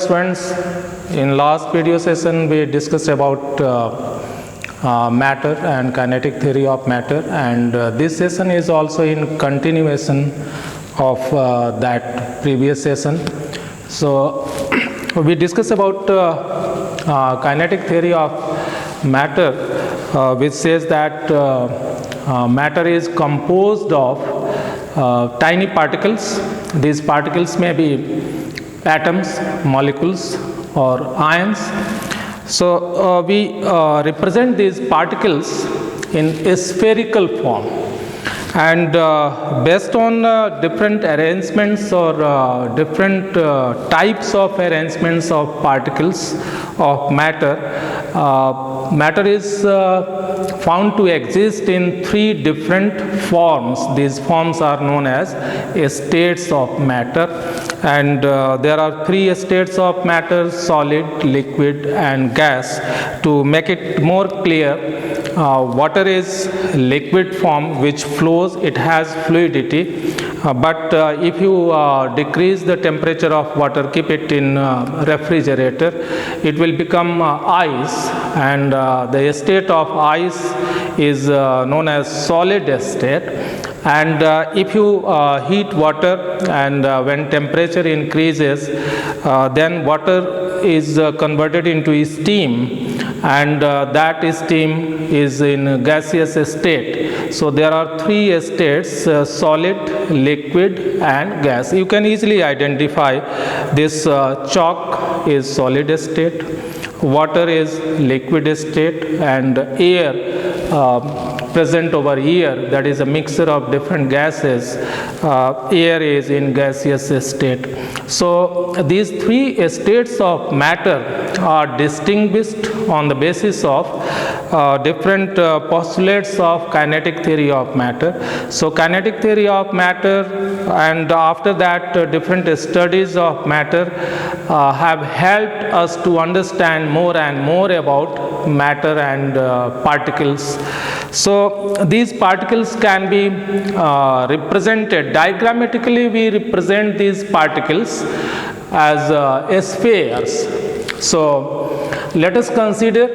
students, in last video session we discussed about matter and kinetic theory of matter, and this session is also in continuation of that previous session. So we discussed about kinetic theory of matter, which says that matter is composed of tiny particles. These particles may be atoms, molecules, or ions. So we represent these particles in a spherical form, and based on different arrangements or different types of arrangements of particles of matter, matter is found to exist in three different forms. These forms are known as states of matter, and there are three states of matter: solid, liquid, and gas. To make it more clear, water is liquid form which flows, it has fluidity, but if you decrease the temperature of water, keep it in refrigerator, it will become ice, and the state of ice is known as solid state. And if you heat water, and when temperature increases, then water is converted into steam, and that steam is in gaseous state. So there are three states: solid, liquid, and gas. You can easily identify this. Chalk is solid state, water is liquid state, and air present over here, that is a mixture of different gases, air is in gaseous state. So these three states of matter are distinguished on the basis of different postulates of kinetic theory of matter. So kinetic theory of matter, and after that different studies of matter have helped us to understand more and more about matter and particles. So these particles can be represented diagrammatically. We represent these particles as spheres. So let us consider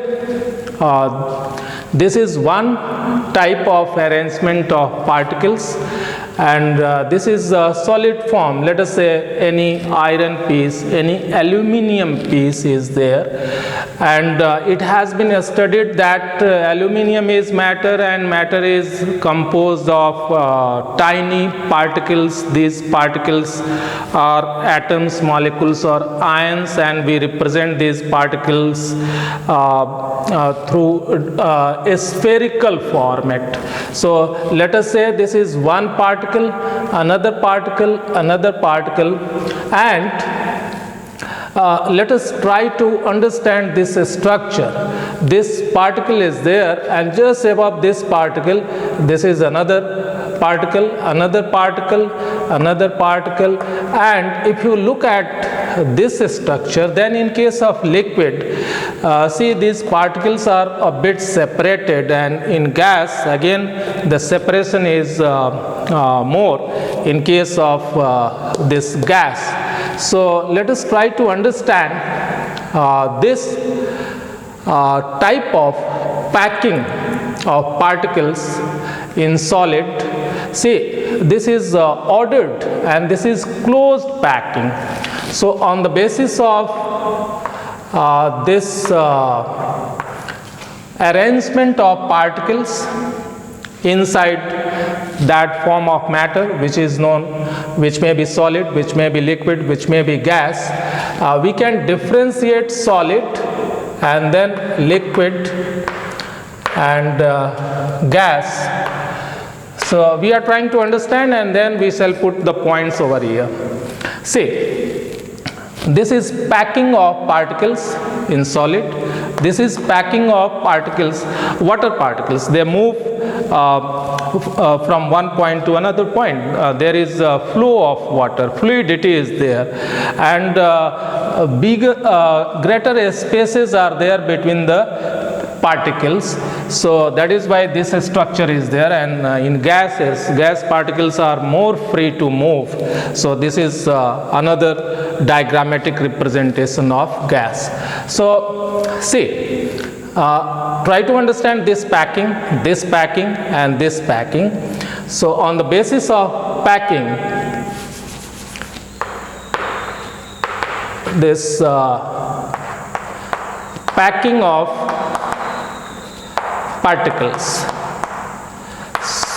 this is one type of arrangement of particles, and this is a solid form. Let us say any iron piece, any aluminium piece is there, and it has been studied that aluminium is matter, and matter is composed of tiny particles. These particles are atoms, molecules, or ions, and we represent these particles through a spherical format. So let us say this is one particle, another particle, another particle, and let us try to understand this structure. This particle is there, and just above this particle, this is another particle, another particle, another particle, and if you look at this structure, then in case of liquid, see these particles are a bit separated, and in gas again the separation is more in case of this gas. So let us try to understand this type of packing of particles in solid. See, this is ordered and this is closed packing. So on the basis of this arrangement of particles inside that form of matter, which is known, which may be solid, which may be liquid, which may be gas, we can differentiate solid and then liquid and gas. So we are trying to understand, and then we shall put the points over here. See, this is packing of particles in solid. This is packing of particles, water particles. They move from one point to another point. There is a flow of water, fluidity is there, and greater spaces are there between the particles. So that is why this structure is there, and in gases, gas particles are more free to move. So this is another diagrammatic representation of gas. So see, try to understand this packing, and this packing. So on the basis of packing, this packing of particles.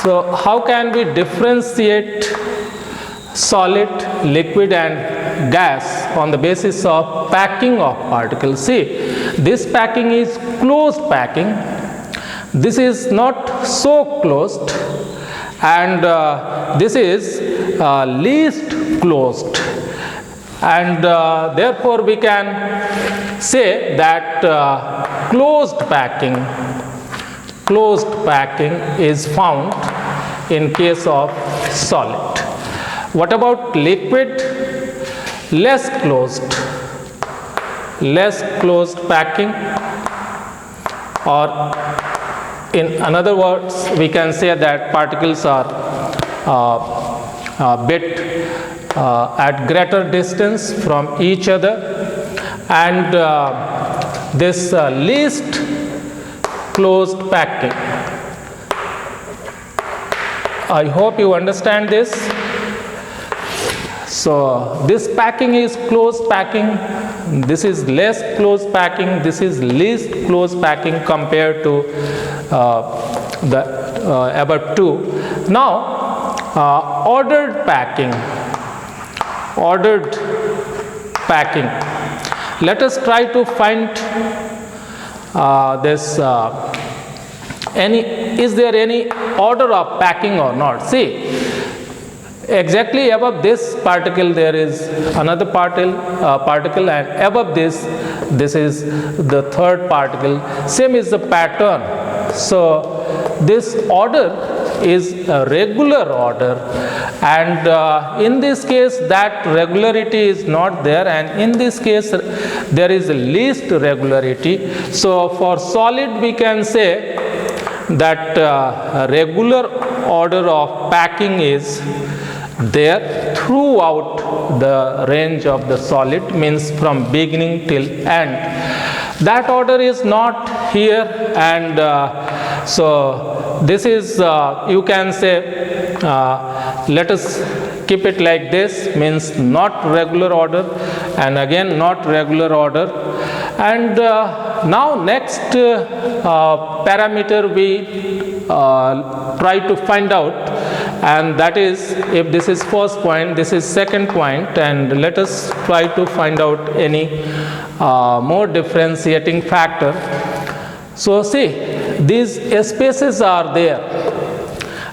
So how can we differentiate solid, liquid and gas on the basis of packing of particles? See, this packing is closed packing. This is not so closed, and this is least closed, and therefore we can say that closed packing is found in case of solid. What about liquid? Less closed packing, or in other words we can say that particles are bit at greater distance from each other, and this least closed packing. I hope you understand this. So this packing is closed packing, this is less closed packing, this is least closed packing compared to the above two. Now ordered packing. Let us try to find is there any order of packing or not? See, exactly above this particle there is another particle, and above this is the third particle. Same is the pattern. So this order is a regular order, and in this case that regularity is not there, and in this case there is least regularity. So for solid we can say that regular order of packing is there throughout the range of the solid, means from beginning till end. That order is not here, and so this is you can say let us keep it like this, means not regular order, and again not regular order. And now next parameter we try to find out, and that is, if this is first point, this is second point, and let us try to find out any more differentiating factor. So see, these spaces are there,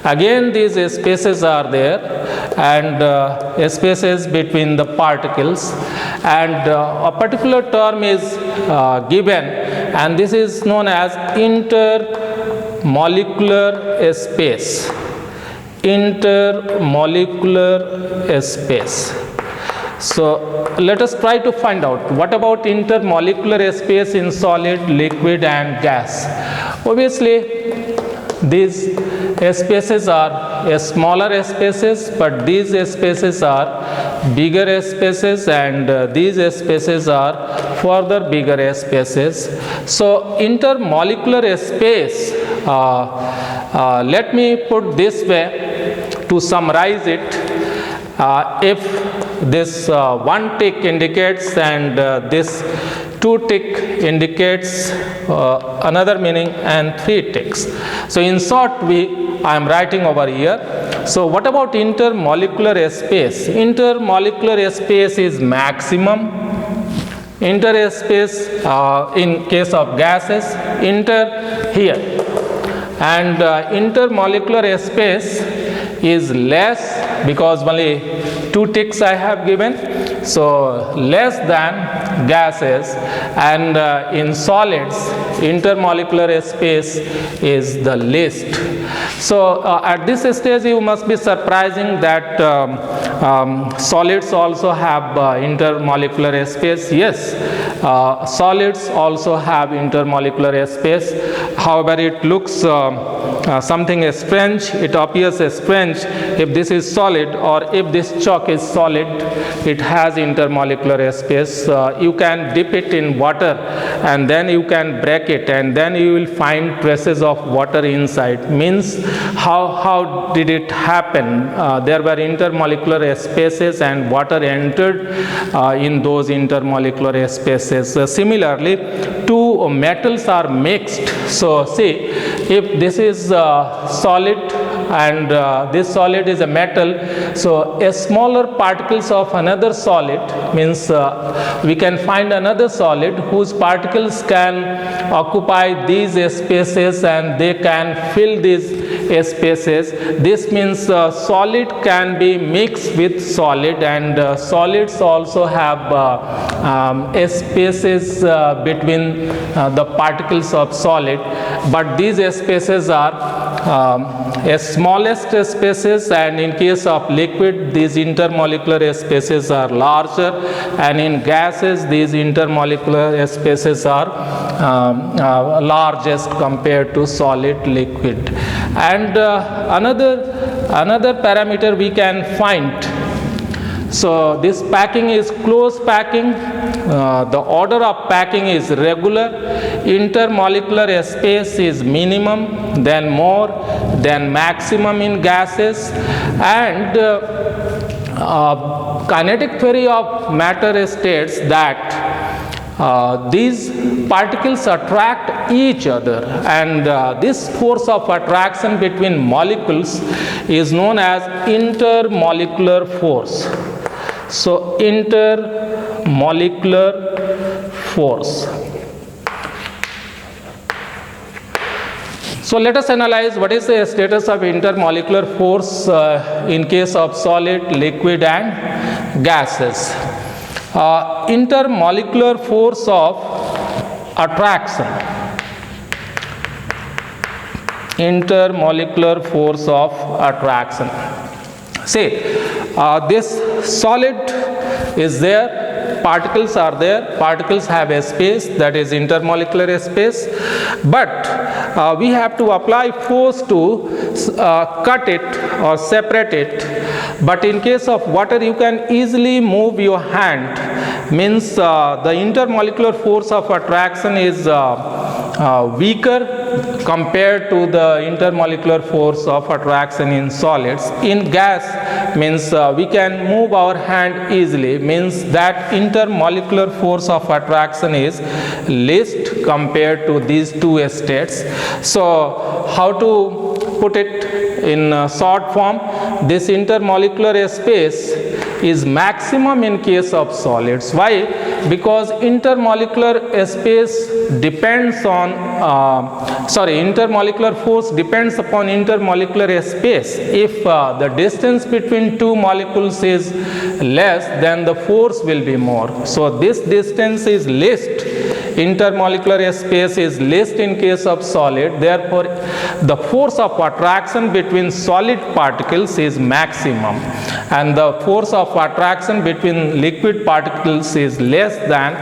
again these spaces are there, and spaces between the particles, and a particular term is given, and this is known as intermolecular space. So let us try to find out what about intermolecular space in solid, liquid and gas. Obviously these spaces are smaller spaces, but these spaces are bigger spaces, and these spaces are further bigger spaces. So intermolecular space, let me put this way to summarize it. If this one tick indicates and this two tick indicates another meaning, and three ticks. So in short I am writing over here. So what about intermolecular space? Intermolecular space is maximum. Interspace in case of gases, here, and intermolecular space is less because only two ticks I have given, so less than gases, and in solids intermolecular space is the least. So at this stage you must be surprising that solids also have intermolecular space. Yes, solids also have intermolecular space. However, it looks something strange. It appears strange if this is solid, or if this chalk is solid, it has intermolecular space. You can dip it in water and then you can break it, and then you will find traces of water inside. Means how did it happen? There were intermolecular spaces and water entered in those intermolecular spaces. Similarly, two metals are mixed. So see, if this is solid and this solid is a metal, so a smaller particles of another solid, means we can find another solid whose particles can occupy these spaces and they can fill these spaces. This means solid can be mixed with solid, and solids also have spaces between the particles of solid, but these spaces are smallest spaces, and in case of liquid these intermolecular spaces are larger, and in gases these intermolecular spaces are largest compared to solid liquid. And another parameter we can find. So this packing is close packing. The order of packing is regular. Intermolecular space is minimum, then more, then maximum in gases. And kinetic theory of matter states that these particles attract each other, and this force of attraction between molecules is known as intermolecular force. So intermolecular force. So let us analyze what is the status of intermolecular force in case of solid, liquid and gases. Intermolecular force of attraction. Intermolecular force of attraction. See, this solid is there, particles are there, particles have a space, that is intermolecular space, but we have to apply force to cut it or separate it. But in case of water, you can easily move your hand. Means the intermolecular force of attraction is weaker compared to the intermolecular force of attraction in solids. In gas, means we can move our hand easily, means that intermolecular force of attraction is least compared to these two states. So how to put it in short form? This intermolecular space is maximum in case of solids. Why? Because intermolecular space depends on intermolecular force depends upon intermolecular space. If the distance between two molecules is less, then the force will be more. So this distance is least, intermolecular space is least in case of solid, therefore the force of attraction between solid particles is maximum, and the force of attraction between liquid particles is less than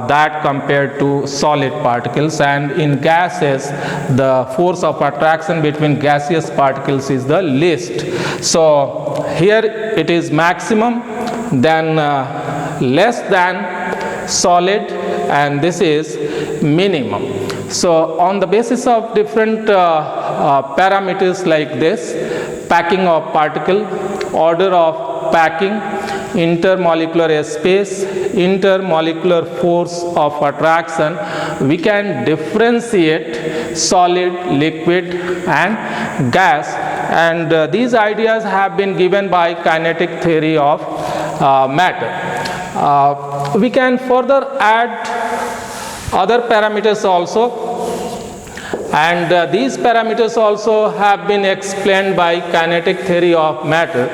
that compared to solid particles. And in gases, the force of attraction between gaseous particles is the least. So here it is maximum, then less than solid, and this is minimum. So on the basis of different parameters like this, packing of particle, order of packing, intermolecular space, intermolecular force of attraction, we can differentiate solid, liquid and gas, and these ideas have been given by kinetic theory of matter. We can further add other parameters also, and these parameters also have been explained by kinetic theory of matter.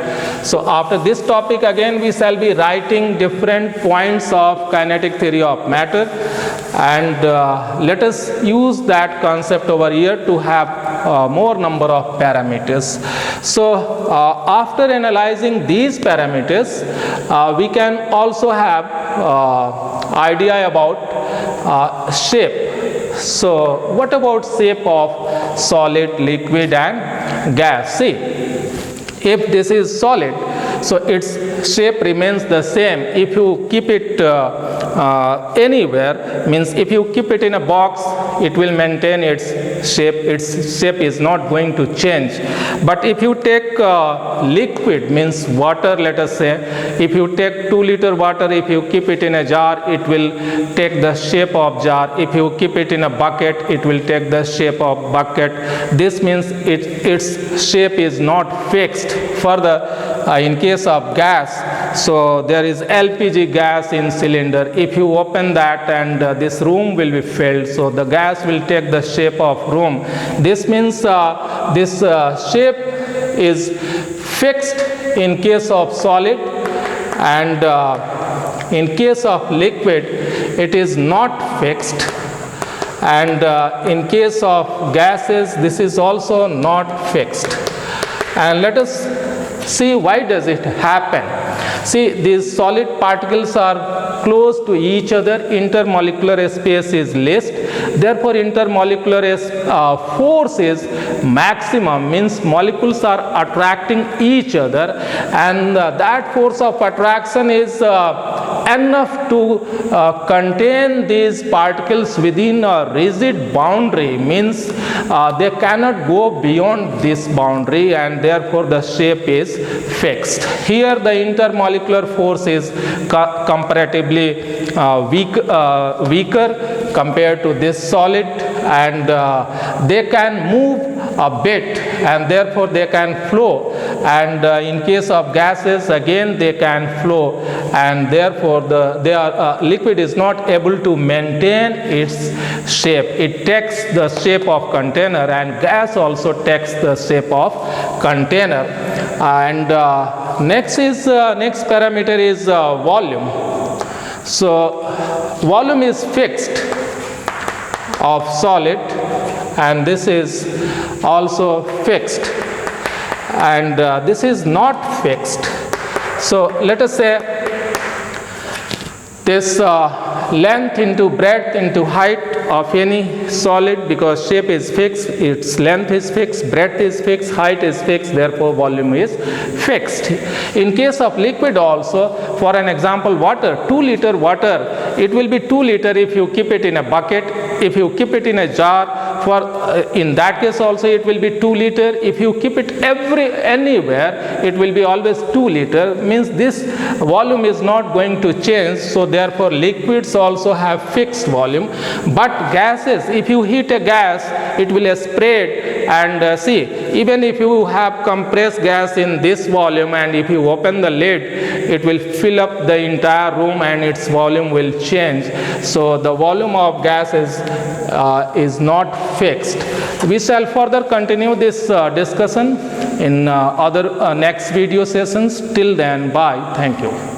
So after this topic, again we shall be writing different points of kinetic theory of matter, and let us use that concept over here to have more number of parameters. So after analyzing these parameters, we can also have idea about shape. So what about shape of solid, liquid and gas? See, if this is solid, so its shape remains the same. If you keep it anywhere, means if you keep it in a box, it will maintain its shape. Its shape is not going to change. But if you take liquid, means water, let us say, if you take 2 liter water, if you keep it in a jar, it will take the shape of jar. If you keep it in a bucket, it will take the shape of bucket. This means its shape is not fixed. Further, in case of gas, so there is LPG gas in cylinder. If you open that and this room will be filled, so the gas will take the shape of room. This means this shape is fixed in case of solid, and in case of liquid it is not fixed, and in case of gases this is also not fixed. And let us see why does it happen. See, these solid particles are close to each other, intermolecular space is less, therefore intermolecular force is maximum, means molecules are attracting each other, and that force of attraction is enough to contain these particles within a rigid boundary, means they cannot go beyond this boundary, and therefore the shape is fixed. Here the intermolecular force is comparatively weaker compared to this solid, and they can move a bit and therefore they can flow, and in case of gases again they can flow, and therefore liquid is not able to maintain its shape. It takes the shape of container, and gas also takes the shape of container. And next parameter is volume. So volume is fixed of solid, and this is also fixed, and this is not fixed. So let us say this length into breadth into height of any solid, because shape is fixed, its length is fixed, breadth is fixed, height is fixed, therefore volume is fixed. In case of liquid also, for an example water, 2 liter water, it will be 2 liter if you keep it in a bucket. If you keep it in a jar, in that case also it will be 2 liter. If you keep it anywhere, it will be always 2 liter, means this volume is not going to change. So therefore liquids also have fixed volume. But gases, if you heat a gas, it will spread, and see, even if you have compressed gas in this volume, and if you open the lid, it will fill up the entire room and its volume will change. So the volume of gas is not fixed. We shall further continue this discussion in other next video sessions. Till then, bye. Thank you.